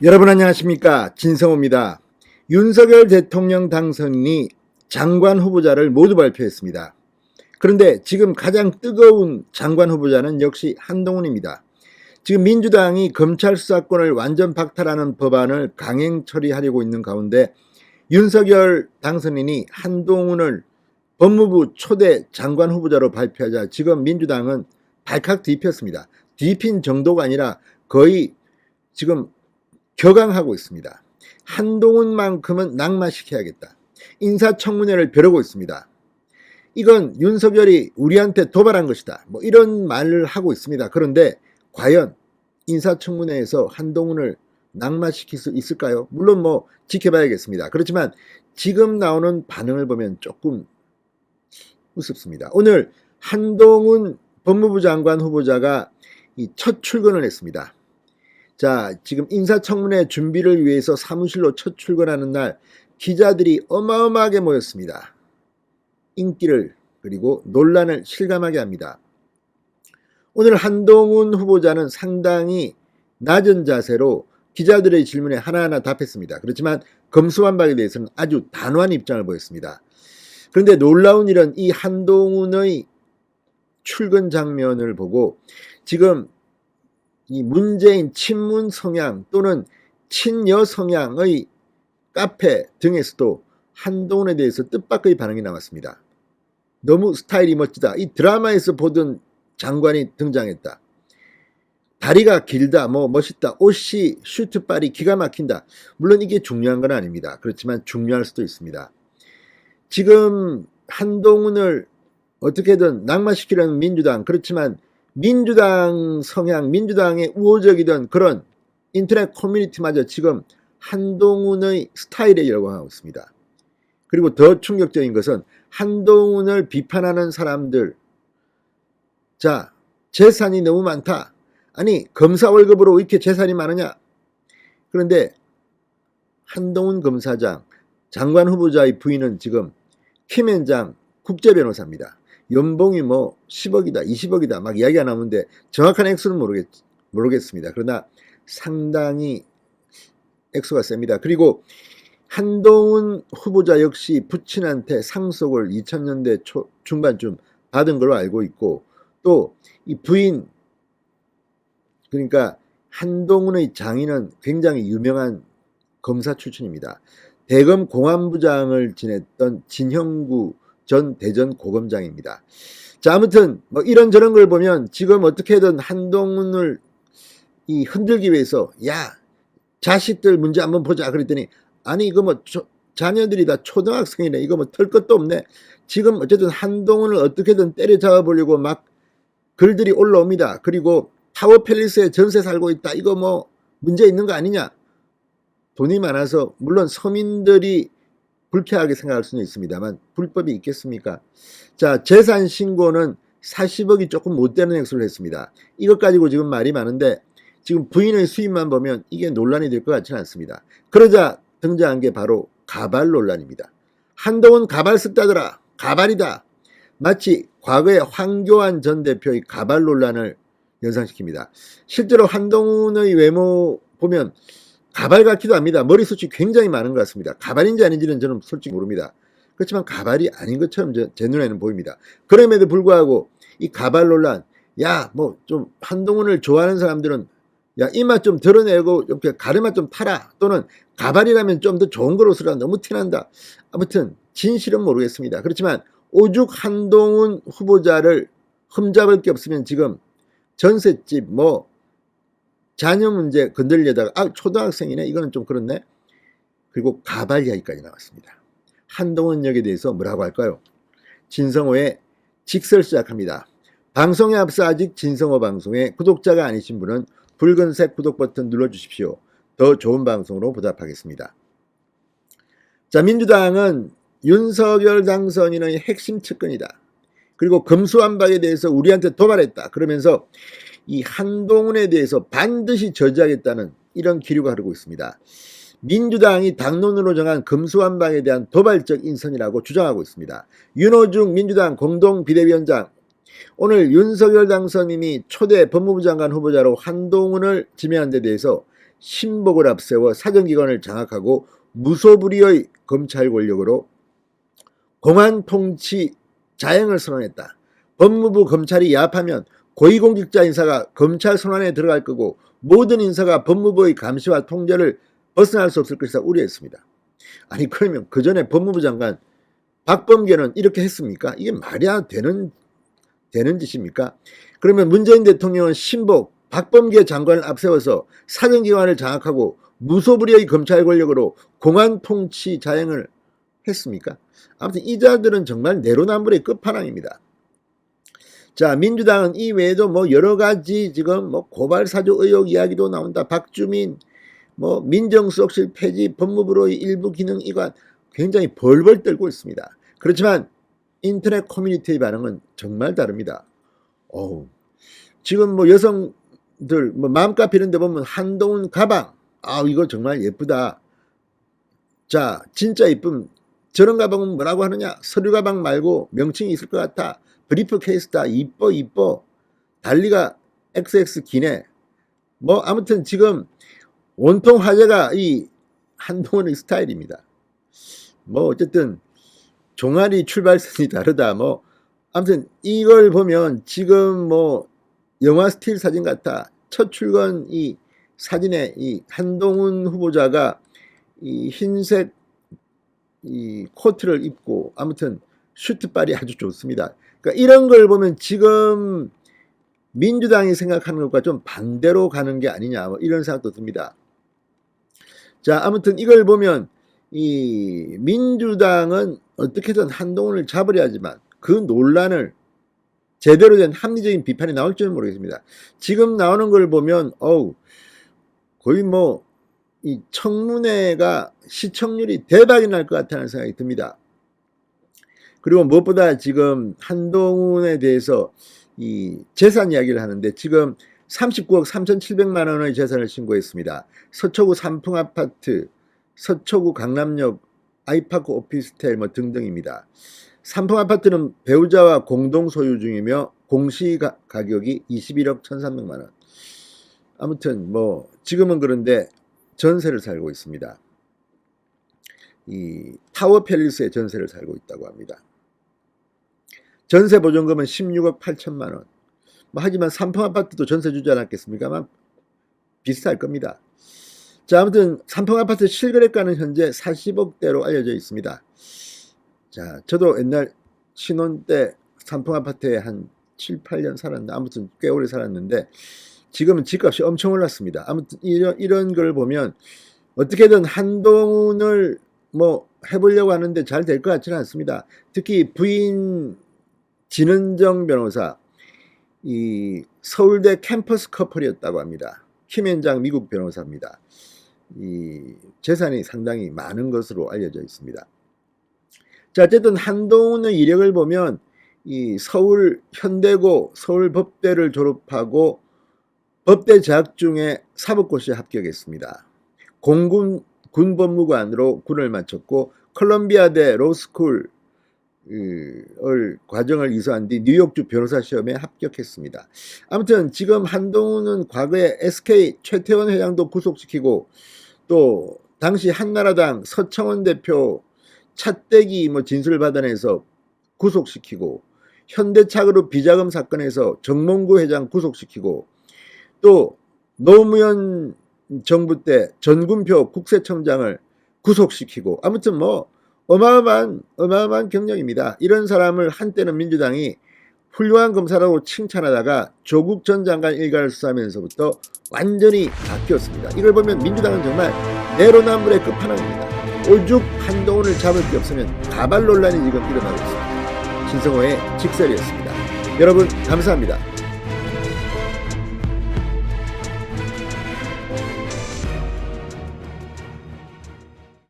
여러분 안녕하십니까, 진성호입니다. 윤석열 대통령 당선인이 장관 후보자를 모두 발표했습니다. 그런데 지금 가장 뜨거운 장관 후보자는 역시 한동훈입니다. 지금 민주당이 검찰 수사권을 완전 박탈하는 법안을 강행 처리하려고 있는 가운데 윤석열 당선인이 한동훈을 법무부 초대 장관 후보자로 발표하자 지금 민주당은 발칵 뒤폈습니다. 뒤핀 정도가 아니라 거의 지금 격앙하고 있습니다. 한동훈만큼은 낙마시켜야겠다. 인사청문회를 벼르고 있습니다. 이건 윤석열이 우리한테 도발한 것이다. 이런 말을 하고 있습니다. 그런데 과연 인사청문회에서 한동훈을 낙마시킬 수 있을까요? 물론 지켜봐야겠습니다. 그렇지만 지금 나오는 반응을 보면 조금 우습습니다. 오늘 한동훈 법무부 장관 후보자가 첫 출근을 했습니다. 자, 지금 인사청문회 준비를 위해서 사무실로 첫 출근하는 날 기자들이 어마어마하게 모였습니다. 인기를 그리고 논란을 실감하게 합니다. 오늘 한동훈 후보자는 상당히 낮은 자세로 기자들의 질문에 하나하나 답했습니다. 그렇지만 검수완박에 대해서는 아주 단호한 입장을 보였습니다. 그런데 놀라운 일은 이 한동훈의 출근 장면을 보고 지금 이 문재인 친문 성향 또는 친여 성향의 카페 등에서도 한동훈에 대해서 뜻밖의 반응이 나왔습니다. 너무 스타일이 멋지다. 이 드라마에서 보던 장관이 등장했다. 다리가 길다, 멋있다, 옷이 슈트빨이 기가 막힌다. 물론 이게 중요한 건 아닙니다. 그렇지만 중요할 수도 있습니다. 지금 한동훈을 어떻게든 낙마시키려는 민주당, 그렇지만 민주당 성향, 민주당의 우호적이던 그런 인터넷 커뮤니티마저 지금 한동훈의 스타일에 열광하고 있습니다. 그리고 더 충격적인 것은 한동훈을 비판하는 사람들, 자, 재산이 너무 많다. 아니, 검사 월급으로 이렇게 재산이 많으냐? 그런데 한동훈 검사장, 장관 후보자의 부인은 지금 김앤장 국제변호사입니다. 연봉이 10억이다, 20억이다 막 이야기가 나오는데 정확한 액수는 모르겠습니다. 그러나 상당히 액수가 셉니다. 그리고 한동훈 후보자 역시 부친한테 상속을 2000년대 중반쯤 받은 걸로 알고 있고, 또 이 부인, 그러니까 한동훈의 장인은 굉장히 유명한 검사 출신입니다. 대검 공안부장을 지냈던 진형구 전 대전 고검장입니다. 자, 아무튼 이런저런 걸 보면 지금 어떻게든 한동훈을 흔들기 위해서, 야, 자식들 문제 한번 보자 그랬더니, 아니 이거 자녀들이 다 초등학생이네, 이거 털 것도 없네. 지금 어쨌든 한동훈을 어떻게든 때려잡아 보려고 막 글들이 올라옵니다. 그리고 타워팰리스에 전세 살고 있다, 이거 문제 있는 거 아니냐. 돈이 많아서 물론 서민들이 불쾌하게 생각할 수는 있습니다만 불법이 있겠습니까? 자, 재산 신고는 40억이 조금 못 되는 액수를 했습니다. 이것 가지고 지금 말이 많은데 지금 부인의 수입만 보면 이게 논란이 될 것 같지는 않습니다. 그러자 등장한 게 바로 가발 논란입니다. 한동훈 가발 썼다더라. 가발이다. 마치 과거에 황교안 전 대표의 가발 논란을 연상시킵니다. 실제로 한동훈의 외모 보면 가발 같기도 합니다. 머리숱이 굉장히 많은 것 같습니다. 가발인지 아닌지는 저는 솔직히 모릅니다. 그렇지만 가발이 아닌 것처럼 제 눈에는 보입니다. 그럼에도 불구하고 이 가발 논란, 야, 좀 한동훈을 좋아하는 사람들은 야, 이마 좀 드러내고 이렇게 가르마 좀 타라, 또는 가발이라면 좀 더 좋은 거로 쓰라, 너무 티난다. 아무튼 진실은 모르겠습니다. 그렇지만 오죽 한동훈 후보자를 흠잡을 게 없으면 지금 전셋집 자녀 문제 건들려다가 초등학생이네, 이거는 좀 그렇네. 그리고 가발 이야기까지 나왔습니다. 한동훈 역에 대해서 뭐라고 할까요? 진성호의 직설 시작합니다. 방송에 앞서 아직 진성호 방송에 구독자가 아니신 분은 붉은색 구독 버튼 눌러주십시오. 더 좋은 방송으로 보답하겠습니다. 자, 민주당은 윤석열 당선인의 핵심 측근이다. 그리고 검수완박에 대해서 우리한테 도발했다. 그러면서 이 한동훈에 대해서 반드시 저지하겠다는 이런 기류가 흐르고 있습니다. 민주당이 당론으로 정한 검수완박에 대한 도발적 인선이라고 주장하고 있습니다. 윤호중 민주당 공동비대위원장, 오늘 윤석열 당선인이 초대 법무부 장관 후보자로 한동훈을 지명한 데 대해서 신복을 앞세워 사정기관을 장악하고 무소불위의 검찰 권력으로 공안 통치 자행을 선언했다. 법무부 검찰이 야합하면 고위공직자 인사가 검찰 손안에 들어갈 거고 모든 인사가 법무부의 감시와 통제를 벗어날 수 없을 것이다 우려했습니다. 아니 그러면 그 전에 법무부 장관 박범계는 이렇게 했습니까? 이게 말이 되는 짓입니까? 그러면 문재인 대통령은 신복 박범계 장관을 앞세워서 사정기관을 장악하고 무소불위의 검찰 권력으로 공안 통치 자행을 했습니까? 아무튼 이 자들은 정말 내로남불의 끝판왕입니다. 자, 민주당은 이 외에도 뭐 여러 가지 지금 뭐 고발 사주 의혹 이야기도 나온다. 박주민, 뭐 민정수석실 폐지, 법무부로의 일부 기능 이관 굉장히 벌벌 떨고 있습니다. 그렇지만 인터넷 커뮤니티의 반응은 정말 다릅니다. 지금 뭐 여성들 뭐 맘카페 이런 데 보면 한동훈 가방, 이거 정말 예쁘다. 자, 진짜 예쁨. 저런 가방은 뭐라고 하느냐? 서류 가방 말고 명칭이 있을 것 같아. 브리프 케이스다. 이뻐. 달리가 XX 기네. 뭐 아무튼 지금 온통 화제가 이 한동훈의 스타일입니다. 뭐 어쨌든 종아리 출발선이 다르다. 뭐 아무튼 이걸 보면 지금 뭐 영화 스틸 사진 같아. 첫 출근 이 사진에 이 한동훈 후보자가 이 흰색 이 코트를 입고 아무튼 슈트빨이 아주 좋습니다. 그러니까 이런 걸 보면 지금 민주당이 생각하는 것과 좀 반대로 가는 게 아니냐 뭐 이런 생각도 듭니다. 자, 아무튼 이걸 보면 이 민주당은 어떻게든 한동훈을 잡으려하지만 그 논란을 제대로 된 합리적인 비판이 나올지는 모르겠습니다. 지금 나오는 걸 보면 거의 뭐 이 청문회가 시청률이 대박이 날 것 같다는 생각이 듭니다. 그리고 무엇보다 지금 한동훈에 대해서 이 재산 이야기를 하는데 지금 39억 3,700만 원의 재산을 신고했습니다. 서초구 삼풍아파트, 서초구 강남역 아이파크 오피스텔 뭐 등등입니다. 삼풍아파트는 배우자와 공동 소유 중이며 공시 가격이 21억 1,300만 원. 아무튼 뭐 지금은 그런데 전세를 살고 있습니다. 이 타워 팰리스의 전세를 살고 있다고 합니다. 전세 보증금은 16억 8천만 원. 뭐 하지만 삼풍아파트도 전세 주지 않았겠습니까만 비슷할 겁니다. 자, 아무튼 삼풍아파트 실거래가는 현재 40억대로 알려져 있습니다. 자, 저도 옛날 신혼 때 삼풍아파트에 한 7, 8년 살았는데 아무튼 꽤 오래 살았는데 지금은 집값이 엄청 올랐습니다. 아무튼 이런 걸 보면 어떻게든 한동훈을 뭐 해보려고 하는데 잘 될 것 같지는 않습니다. 특히 부인 진은정 변호사, 이 서울대 캠퍼스 커플이었다고 합니다. 김현장 미국 변호사입니다. 이 재산이 상당히 많은 것으로 알려져 있습니다. 자, 어쨌든 한동훈의 이력을 보면 이 서울 현대고 서울법대를 졸업하고 법대 재학 중에 사법고시에 합격했습니다. 군법무관으로 군을 마쳤고 컬럼비아대 로스쿨 과정을 이수한 뒤 뉴욕주 변호사 시험에 합격했습니다. 아무튼 지금 한동훈은 과거에 SK 최태원 회장도 구속시키고 또 당시 한나라당 서청원 대표 차떼기 뭐 진술 받아내서 구속시키고 현대차그룹 비자금 사건에서 정몽구 회장 구속시키고 또 노무현 정부 때 전군표 국세청장을 구속시키고 아무튼 뭐 어마어마한 경력입니다. 이런 사람을 한때는 민주당이 훌륭한 검사라고 칭찬하다가 조국 전 장관 일가를 수사하면서부터 완전히 바뀌었습니다. 이걸 보면 민주당은 정말 내로남불의 끝판왕입니다. 오죽 한동훈을 잡을 게 없으면 가발 논란이 지금 일어나고 있습니다. 신성호의 직설이었습니다. 여러분 감사합니다.